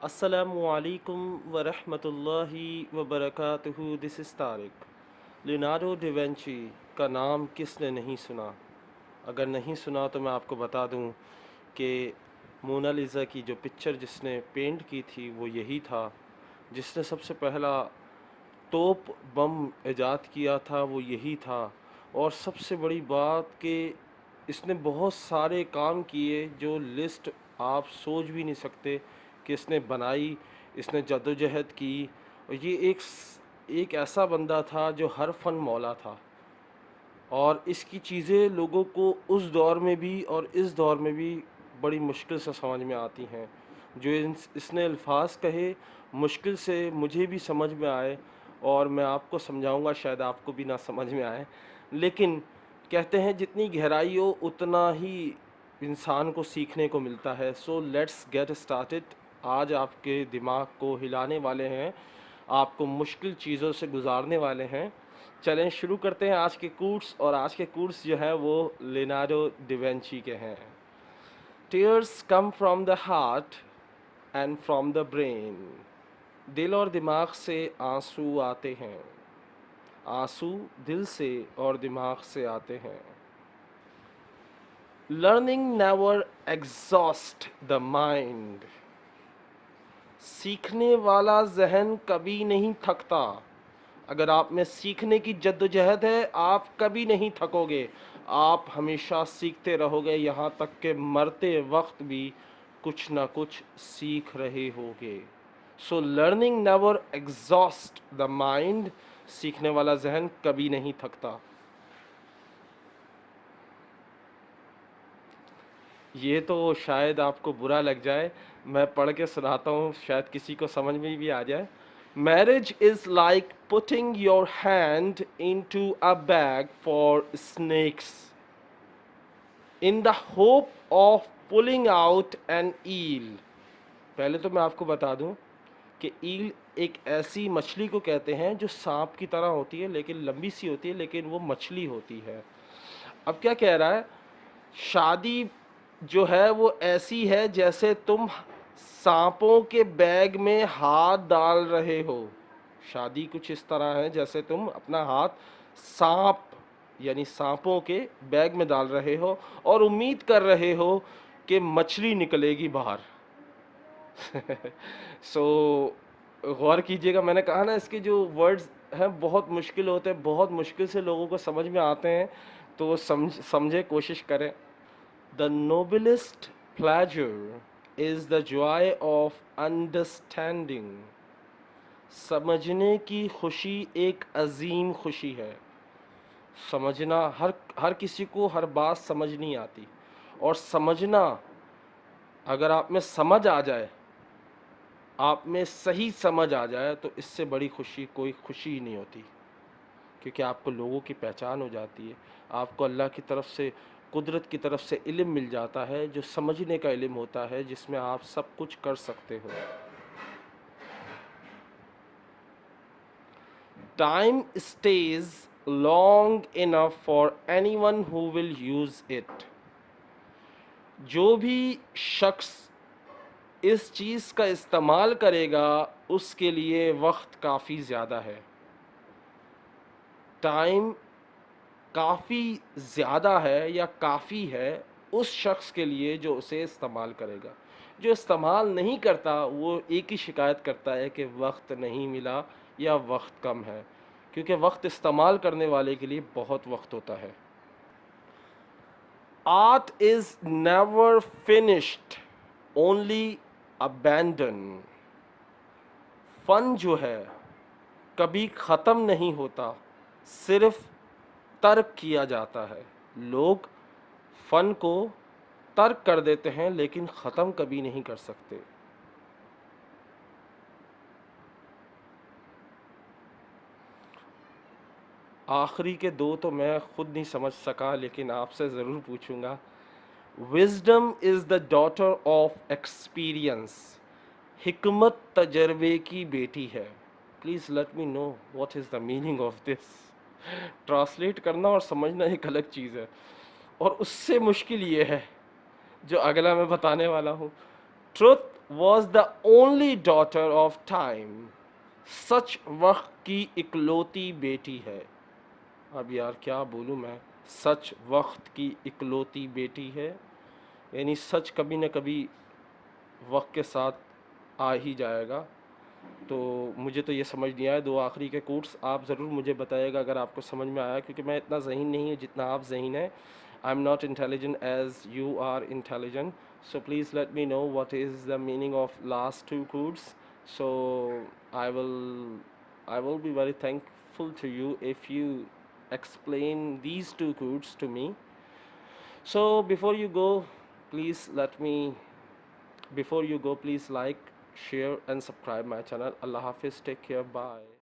السلام علیکم ورحمۃ اللہ وبرکاتہ. دس از طارق. لینارڈو ڈیونچی کا نام کس نے نہیں سنا؟ اگر نہیں سنا تو میں آپ کو بتا دوں کہ مونا لیزا کی جو پکچر جس نے پینٹ کی تھی وہ یہی تھا. جس نے سب سے پہلا توپ بم ایجاد کیا تھا وہ یہی تھا. اور سب سے بڑی بات کہ اس نے بہت سارے کام کیے جو لسٹ آپ سوچ بھی نہیں سکتے کہ اس نے بنائی. اس نے جدوجہد کی اور یہ ایک ایسا بندہ تھا جو ہر فن مولا تھا. اور اس کی چیزیں لوگوں کو اس دور میں بھی اور اس دور میں بھی بڑی مشکل سے سمجھ میں آتی ہیں. جو اس نے الفاظ کہے مشکل سے مجھے بھی سمجھ میں آئے اور میں آپ کو سمجھاؤں گا، شاید آپ کو بھی نہ سمجھ میں آئے، لیکن کہتے ہیں جتنی گہرائی ہو اتنا ہی انسان کو سیکھنے کو ملتا ہے. So let's get started. آج آپ کے دماغ کو ہلانے والے ہیں، آپ کو مشکل چیزوں سے گزارنے والے ہیں. چلیں شروع کرتے ہیں آج کے کورس. اور آج کے کورس جو ہیں وہ لینارڈو ڈیونچی کے ہیں. Tears come from the heart and from the brain. دل اور دماغ سے آنسو آتے ہیں. آنسو دل سے اور دماغ سے آتے ہیں. Learning never exhaust the mind. سیکھنے والا ذہن کبھی نہیں تھکتا. اگر آپ میں سیکھنے کی جدوجہد ہے آپ کبھی نہیں تھکو گے. آپ ہمیشہ سیکھتے رہو گے یہاں تک کہ مرتے وقت بھی کچھ نہ کچھ سیکھ رہے ہوگے. So learning never exhaust the mind. سیکھنے والا ذہن کبھی نہیں تھکتا. یہ تو شاید آپ کو برا لگ جائے، میں پڑھ کے سناتا ہوں، شاید کسی کو سمجھ میں بھی آ جائے. Marriage is like putting your hand into a bag for snacks in the hope of pulling out an eel. پہلے تو میں آپ کو بتا دوں کہ ایل ایک ایسی مچھلی کو کہتے ہیں جو سانپ کی طرح ہوتی ہے لیکن لمبی سی ہوتی ہے، لیکن وہ مچھلی ہوتی ہے. اب کیا کہہ رہا ہے؟ شادی جو ہے وہ ایسی ہے جیسے تم سانپوں کے بیگ میں ہاتھ ڈال رہے ہو. شادی کچھ اس طرح ہے جیسے تم اپنا ہاتھ سانپ یعنی سانپوں کے بیگ میں ڈال رہے ہو اور امید کر رہے ہو کہ مچھلی نکلے گی باہر. سو غور کیجئے گا، میں نے کہا نا اس کے جو ورڈز ہیں بہت مشکل ہوتے ہیں، بہت مشکل سے لوگوں کو سمجھ میں آتے ہیں، تو وہ سمجھے، کوشش کریں. The noblest pleasure is the joy of understanding. سمجھنے کی خوشی ایک عظیم خوشی ہے. سمجھنا ہر کسی کو ہر بات سمجھ نہیں آتی، اور سمجھنا اگر آپ میں سمجھ آ جائے، آپ میں صحیح سمجھ آ جائے، تو اس سے بڑی خوشی کوئی خوشی ہی نہیں ہوتی. کیونکہ آپ کو لوگوں کی پہچان ہو جاتی ہے، آپ کو اللہ کی طرف سے، قدرت کی طرف سے علم مل جاتا ہے جو سمجھنے کا علم ہوتا ہے، جس میں آپ سب کچھ کر سکتے ہو. Time stays long enough for anyone who will use it. جو بھی شخص اس چیز کا استعمال کرے گا اس کے لیے وقت کافی زیادہ ہے. ٹائم کافی زیادہ ہے یا کافی ہے اس شخص کے لیے جو اسے استعمال کرے گا. جو استعمال نہیں کرتا وہ ایک ہی شکایت کرتا ہے کہ وقت نہیں ملا یا وقت کم ہے، کیونکہ وقت استعمال کرنے والے کے لیے بہت وقت ہوتا ہے. Art is never finished only abandoned. فن جو ہے کبھی ختم نہیں ہوتا، صرف ترک کیا جاتا ہے. لوگ فن کو ترک کر دیتے ہیں لیکن ختم کبھی نہیں کر سکتے. آخری کے دو تو میں خود نہیں سمجھ سکا لیکن آپ سے ضرور پوچھوں گا. Wisdom is the daughter of experience. حکمت تجربے کی بیٹی ہے. Please let me know what is the meaning of this. Translate کرنا اور سمجھنا ایک الگ چیز ہے، اور اس سے مشکل یہ ہے جو اگلا میں بتانے والا ہوں. Truth was the only daughter of time. سچ وقت کی اکلوتی بیٹی ہے. اب یار کیا بولوں میں. سچ وقت کی اکلوتی بیٹی ہے، یعنی سچ کبھی نہ کبھی وقت کے ساتھ آ ہی جائے گا. تو مجھے تو یہ سمجھ نہیں آیا. دو آخری کے کوٹس آپ ضرور مجھے بتائیے گا اگر آپ کو سمجھ میں آیا، کیونکہ میں اتنا ذہین نہیں ہوں جتنا آپ ذہین ہیں. I am not intelligent as you are intelligent. So please let me know what is the meaning of last two codes. So I will I will be very thankful to you if you explain these two codes to me. So before you go, please like, share and subscribe my channel. Allah Hafiz. Take care. Bye.